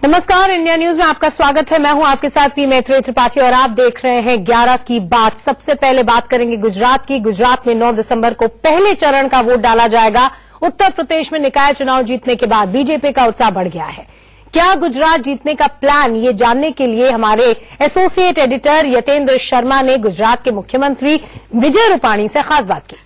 नमस्कार, India news में आपका स्वागत है। मैं हूं आपके साथ पी मैत्री त्रिपाठी और आप देख रहे हैं 11 की बात। सबसे पहले बात करेंगे गुजरात की। गुजरात में 9 दिसंबर को पहले चरण का वोट डाला जाएगा। उत्तर प्रदेश में निकाय चुनाव जीतने के बाद बीजेपी का उत्साह बढ़ गया है। क्या गुजरात जीतने का प्लान, ये जानने के लिए हमारे एसोसिएट एडिटर यतेंद्र शर्मा ने गुजरात के मुख्यमंत्री विजय रूपाणी से खास बात की।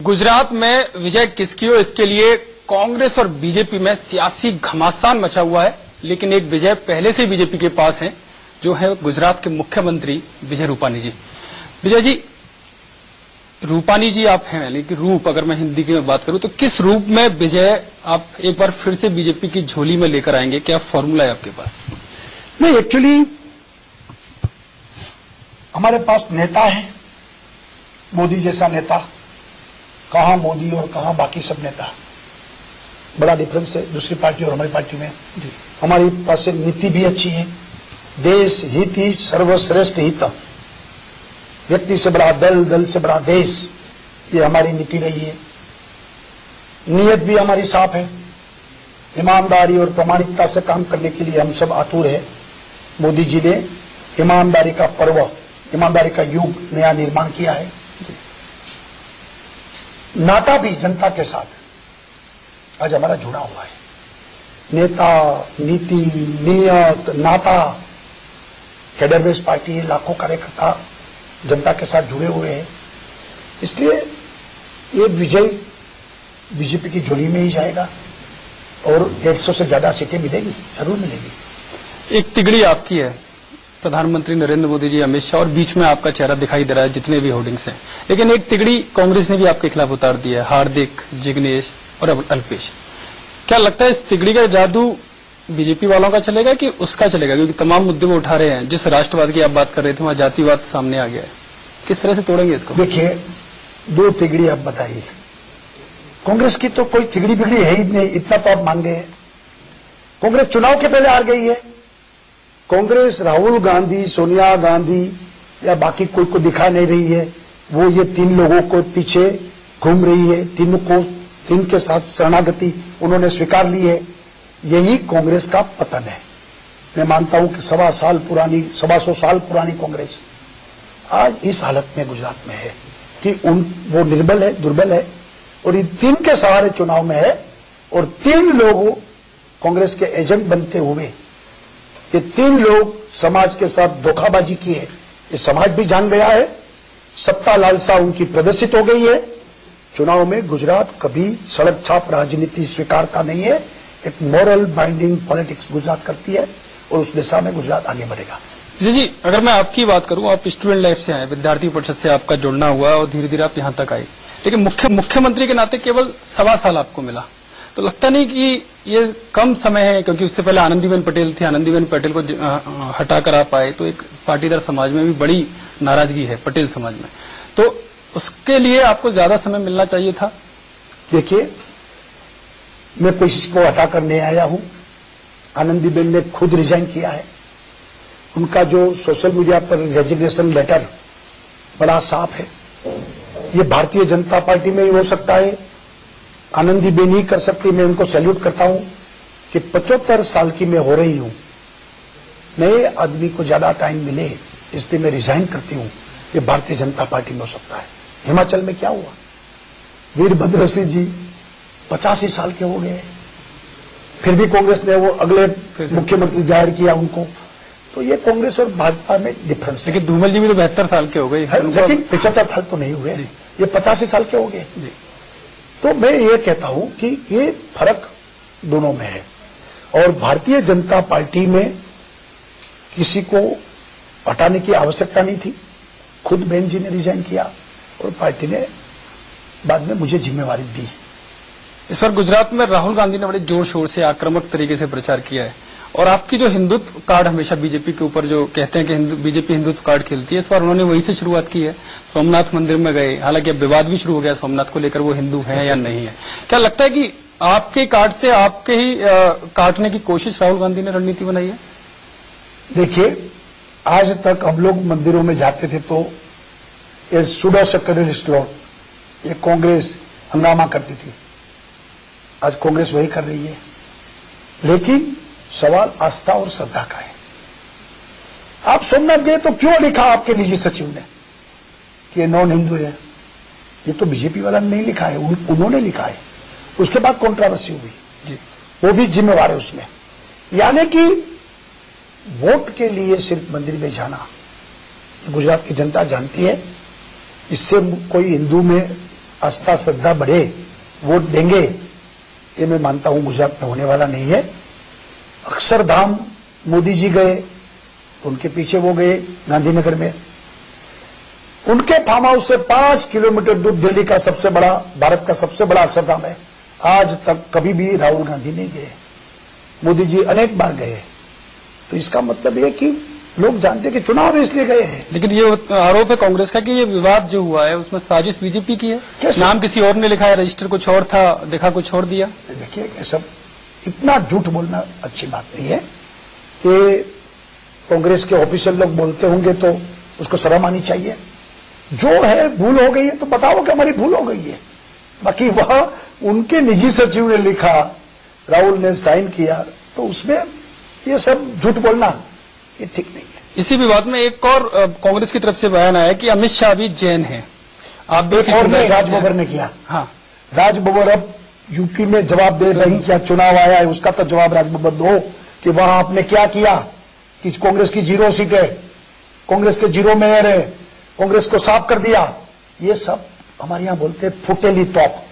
गुजरात में विजय किसकी हो, इसके लिए कांग्रेस और बीजेपी में सियासी घमासान मचा हुआ है। लेकिन एक विजय पहले से बीजेपी के पास है, जो है गुजरात के मुख्यमंत्री विजय रूपाणी जी। विजय जी, रूपाणी जी आप हैं, लेकिन रूप अगर मैं हिंदी की में बात करूं तो किस रूप में विजय आप एक बार फिर से बीजेपी की झोली में लेकर आएंगे? क्या फॉर्मूला है आपके पास? नहीं, एक्चुअली हमारे पास नेता है, मोदी जैसा नेता। कहां मोदी और कहां बाकी सब नेता, बड़ा डिफरेंस है दूसरी पार्टी और हमारी पार्टी में। हमारी पास नीति भी अच्छी है, देश हित ही सर्वश्रेष्ठ हित, व्यक्ति से बड़ा दल, दल से बड़ा देश, ये हमारी नीति रही है। नीयत भी हमारी साफ है, ईमानदारी और प्रामाणिकता से काम करने के लिए हम सब आतुर है। मोदी जी ने ईमानदारी का पर्व, ईमानदारी का युग नया निर्माण किया है। नाता भी जनता के साथ आज हमारा जुड़ा हुआ है। नेता, नीति, नियत, नाता, कैडर बेस पार्टी है, लाखों कार्यकर्ता जनता के साथ जुड़े हुए हैं। इसलिए ये विजय बीजेपी की झोली में ही जाएगा और 150 से ज्यादा सीटें मिलेगी, जरूर मिलेगी। एक तिगड़ी आपकी है, प्रधानमंत्री नरेंद्र मोदी जी, अमित शाह, और बीच में आपका चेहरा दिखाई दे रहा है जितने भी होर्डिंग्स हैं। लेकिन एक तिगड़ी कांग्रेस ने भी आपके खिलाफ उतार दी है, हार्दिक, जिग्नेश और अल्पेश। क्या लगता है इस तिगड़ी का जादू बीजेपी वालों का चलेगा कि उसका चलेगा? क्योंकि तमाम मुद्दे वो उठा रहे हैं। जिस राष्ट्रवाद की आप बात कर रहे थे वहां जातिवाद सामने आ गया है। किस तरह से तोड़ेंगे इसको? देखिए, दो तिगड़ी आप बताइए। कांग्रेस की तो कोई तिगड़ी बिगड़ी है ही नहीं, इतना तो आप मान गए। कांग्रेस चुनाव के पहले हार गई है। कांग्रेस राहुल गांधी, सोनिया गांधी या बाकी कोई को दिखा नहीं रही है। वो ये तीन लोगों को पीछे घूम रही है, तीन के साथ शरणागति उन्होंने स्वीकार ली है। यही कांग्रेस का पतन है। मैं मानता हूं कि 125 साल पुरानी कांग्रेस आज इस हालत में गुजरात में है कि वो निर्बल है, दुर्बल है और इन तीन के सहारे चुनाव में है। और तीन लोगों कांग्रेस के एजेंट बनते हुए ये तीन लोग समाज के साथ धोखाबाजी की है। ये समाज भी जान गया है, सत्ता लालसा उनकी प्रदर्शित हो गई है। चुनाव में गुजरात कभी सड़क छाप राजनीति स्वीकारता नहीं है। एक मॉरल बाइंडिंग पॉलिटिक्स गुजरात करती है और उस दिशा में गुजरात आगे बढ़ेगा। जी, अगर मैं आपकी बात करूं, आप स्टूडेंट लाइफ से आए, विद्यार्थी परिषद से आपका जुड़ना हुआ और धीरे धीरे आप यहां तक आए। लेकिन मुख्यमंत्री के नाते केवल 1.25 साल आपको मिला, तो लगता नहीं कि ये कम समय है? क्योंकि उससे पहले आनंदीबेन पटेल थी, आनंदीबेन पटेल को हटाकर आप आए, तो एक पाटीदार समाज में भी बड़ी नाराजगी है, पटेल समाज में। तो उसके लिए आपको ज्यादा समय मिलना चाहिए था। देखिए, मैं किसी को हटाकर नहीं आया हूं। आनंदीबेन ने खुद रिजाइन किया है। उनका जो सोशल मीडिया पर रेजिग्नेशन लेटर बड़ा साफ है। ये भारतीय जनता पार्टी में ही हो सकता है, आनंदीबेन ही कर सकती। मैं उनको सैल्यूट करता हूं कि 75 साल की मैं हो रही हूं, नए आदमी को ज्यादा टाइम मिले, इसलिए मैं रिजाइन करती हूं। ये भारतीय जनता पार्टी में हो सकता है। हिमाचल में क्या हुआ, वीरभद्र सिंह जी 85 साल के हो गए, फिर भी कांग्रेस ने वो अगले मुख्यमंत्री जाहिर किया उनको। तो ये कांग्रेस और भाजपा में डिफरेंस है। लेकिन धूमल जी भी तो 72 साल के हो गए, लेकिन 75 साल तो नहीं हुए, ये 85 साल के हो गए। तो मैं ये कहता हूं कि ये फर्क दोनों में है। और भारतीय जनता पार्टी में किसी को हटाने की आवश्यकता नहीं थी। खुद बेन जी ने रिजाइन किया और पार्टी ने बाद में मुझे जिम्मेवारी दी। इस बार गुजरात में राहुल गांधी ने बड़े जोर शोर से आक्रामक तरीके से प्रचार किया है और आपकी जो हिंदुत्व कार्ड हमेशा बीजेपी के ऊपर जो कहते हैं कि बीजेपी हिंदुत्व कार्ड खेलती है, इस बार उन्होंने वहीं से शुरुआत की है। सोमनाथ मंदिर में गए, हालांकि अब विवाद भी शुरू हो गया सोमनाथ को लेकर, वो हिंदू है या नहीं है। क्या लगता है कि आपके कार्ड से आपके ही काटने की कोशिश राहुल गांधी ने रणनीति बनाई है? देखिए, आज तक हम लोग मंदिरों में जाते थे तो ये सूडो सेक्युलरिस्ट लोग, ये कांग्रेस हंगामा करती थी। आज कांग्रेस वही कर रही है, लेकिन सवाल आस्था और श्रद्धा का है। आप सोमनाथ गए तो क्यों लिखा आपके निजी सचिव ने कि ये नॉन हिंदू है? ये तो बीजेपी वाला ने नहीं लिखा है, उन्होंने लिखा है। उसके बाद कंट्रोवर्सी हुई जी, वो भी जिम्मेवार है उसमें। यानी कि वोट के लिए सिर्फ मंदिर में जाना, गुजरात की जनता जानती है, इससे कोई हिंदू में आस्था श्रद्धा बढ़े, वोट देंगे, ये मैं मानता हूं गुजरात में होने वाला नहीं है। अक्षरधाम मोदी जी गए तो उनके पीछे वो गए गांधीनगर में, उनके फार्म हाउस से 5 किलोमीटर दूर दिल्ली का सबसे बड़ा, भारत का सबसे बड़ा अक्षरधाम है। आज तक कभी भी राहुल गांधी नहीं गए, मोदी जी अनेक बार गए। तो इसका मतलब यह कि लोग जानते कि चुनाव इसलिए गए हैं। लेकिन ये आरोप है कांग्रेस का कि ये विवाद जो हुआ है उसमें साजिश बीजेपी की है। कैसे? नाम किसी और ने लिखा है, रजिस्टर कुछ और था, देखा कुछ और दिया। देखिए, ये सब इतना झूठ बोलना अच्छी बात नहीं है। ये कांग्रेस के ऑफिशियल लोग बोलते होंगे तो उसको शर्म आनी चाहिए। जो है भूल हो गई है तो बताओ कि हमारी भूल हो गई है। बाकी वह उनके निजी सचिव ने लिखा, राहुल ने साइन किया, तो उसमें ये सब झूठ बोलना ये ठीक नहीं है। इसी विवाद में एक और कांग्रेस की तरफ से बयान आया कि अमित शाह भी जैन हैं। आप भी और राज बब्बर ने किया। हाँ, राज बब्बर अब यूपी में जवाब दे रही, क्या चुनाव आया है उसका तो जवाब राज बब्बर दो कि वहां आपने क्या किया कि कांग्रेस की 0 सीट है, कांग्रेस के 0 मेयर है, कांग्रेस को साफ कर दिया। ये सब हमारे यहां बोलते हैं फुटेली तोप,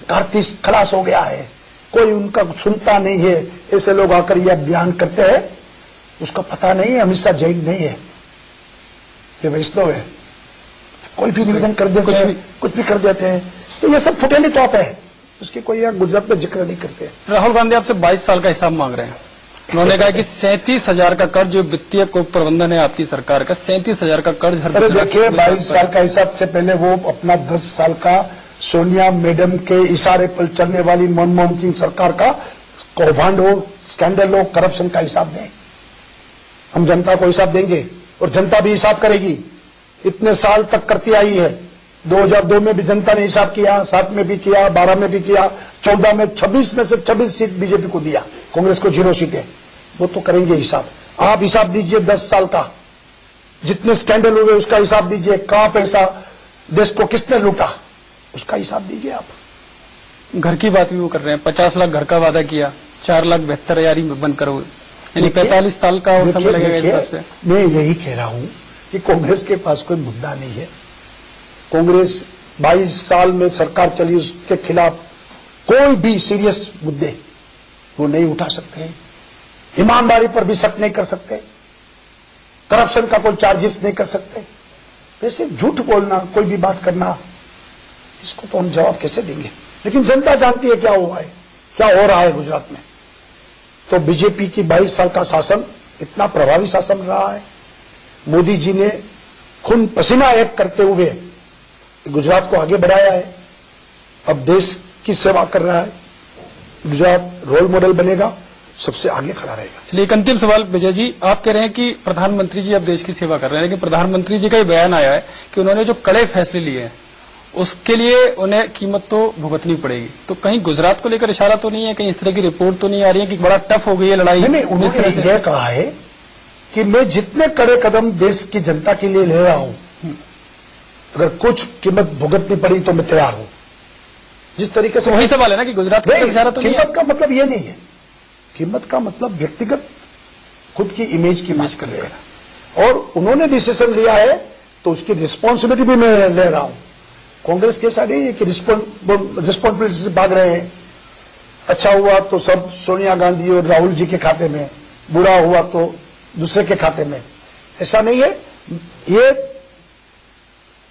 कार्तिस खलास हो गया है, कोई उनका सुनता नहीं है। ऐसे लोग आकर यह बयान करते हैं, उसका पता नहीं है अमित शाह जैन नहीं है, ये वैष्णव है, कोई भी निवेदन कर देते हैं, कुछ भी कर देते हैं। तो ये सब फुटेली तोप है, उसकी कोई यहाँ गुजरात में जिक्र नहीं करते। राहुल गांधी आपसे 22 साल का हिसाब मांग रहे हैं। उन्होंने कहा कि 37,000 का कर्ज, जो वित्तीय प्रबंधन है आपकी सरकार का, 37,000 का कर्ज हर। अरे देखिए, 22 साल का हिसाब से पहले वो अपना 10 साल का सोनिया मैडम के इशारे पर चलने वाली मनमोहन सिंह सरकार का कौभांड हो, स्कैंडल हो, करप्शन का हिसाब दें। हम जनता को हिसाब देंगे और जनता भी हिसाब करेगी। इतने साल तक करती आई है। 2002 में भी जनता ने हिसाब किया, 7 में भी किया, 12 में भी किया, 14 में 26 में से 26 सीट बीजेपी को दिया, कांग्रेस को 0 सीटें। वो तो करेंगे हिसाब। आप हिसाब दीजिए 10 साल का, जितने स्कैंडल हुए उसका हिसाब दीजिए। कहां पैसा देश को किसने लूटा उसका हिसाब दीजिए आप। घर की बात भी वो कर रहे हैं, 50 लाख घर का वादा किया, 4,72,000 ही बंद करो, यानी 45 साल का और समय लगेगा इस हिसाब से। मैं यही कह रहा हूं कि कांग्रेस के पास कोई मुद्दा नहीं है। कांग्रेस 22 साल में सरकार चली, उसके खिलाफ कोई भी सीरियस मुद्दे वो नहीं उठा सकते हैं। ईमानदारी पर भी शक नहीं कर सकते, करप्शन का कोई चार्जेस नहीं कर सकते। वैसे झूठ बोलना, कोई भी बात करना, इसको तो हम जवाब कैसे देंगे। लेकिन जनता जानती है क्या हुआ है, क्या हो रहा है गुजरात में। तो बीजेपी की 22 साल का शासन इतना प्रभावी शासन रहा है। मोदी जी ने खून पसीना एक करते हुए गुजरात को आगे बढ़ाया है। अब देश की सेवा कर रहा है। गुजरात रोल मॉडल बनेगा, सबसे आगे खड़ा रहेगा। चलिए, एक अंतिम सवाल विजय जी, आप कह रहे हैं कि प्रधानमंत्री जी अब देश की सेवा कर रहे हैं, लेकिन प्रधानमंत्री जी का ये बयान आया है कि उन्होंने जो कड़े फैसले लिए हैं उसके लिए उन्हें कीमत तो भुगतनी पड़ेगी। तो कहीं गुजरात को लेकर इशारा तो नहीं है, कहीं इस तरह की रिपोर्ट तो नहीं आ रही है कि बड़ा टफ हो गई है लड़ाई? नहीं, उन्होंने यह कहा है कि मैं जितने कड़े कदम देश की जनता के लिए ले रहा हूं, अगर कुछ कीमत भुगतनी पड़ी तो मैं तैयार हूं। जिस तरीके से वही सवाल है ना कि गुजरात का इशारा तो नहीं है। कीमत का मतलब यह नहीं है। कीमत का मतलब व्यक्तिगत खुद की इमेज की बात कर रहे हैं, और उन्होंने डिसीजन लिया है तो उसकी रिस्पॉन्सिबिलिटी भी मैं ले रहा हूं। कांग्रेस के ऐसा नहीं है कि रिस्पॉन्सिबिलिटी से भाग रहे हैं। अच्छा हुआ तो सब सोनिया गांधी और राहुल जी के खाते में, बुरा हुआ तो दूसरे के खाते में, ऐसा नहीं है। ये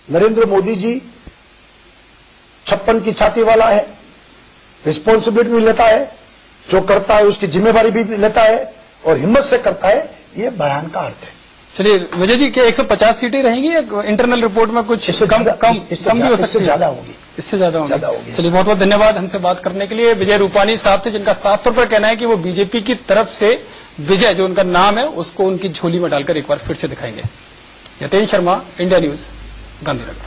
नरेंद्र मोदी जी 56 की छाती वाला है, रिस्पॉन्सिबिलिटी भी लेता है, जो करता है उसकी जिम्मेवारी भी लेता है और हिम्मत से करता है। ये बयान का अर्थ है। चलिए विजय जी, क्या 150 सीटें रहेंगी या इंटरनल रिपोर्ट में कुछ कम भी हो सकती है? ज्यादा होगी, इससे ज्यादा होगी। चलिए, बहुत बहुत धन्यवाद हमसे बात करने के लिए। विजय रूपानी साहब थे, जिनका साफ तौर पर कहना है कि वो बीजेपी की तरफ से विजय, जो उनका नाम है, उसको उनकी झोली में डालकर एक बार फिर से दिखाएंगे। यतेन शर्मा, इंडिया न्यूज, गांधीनगर।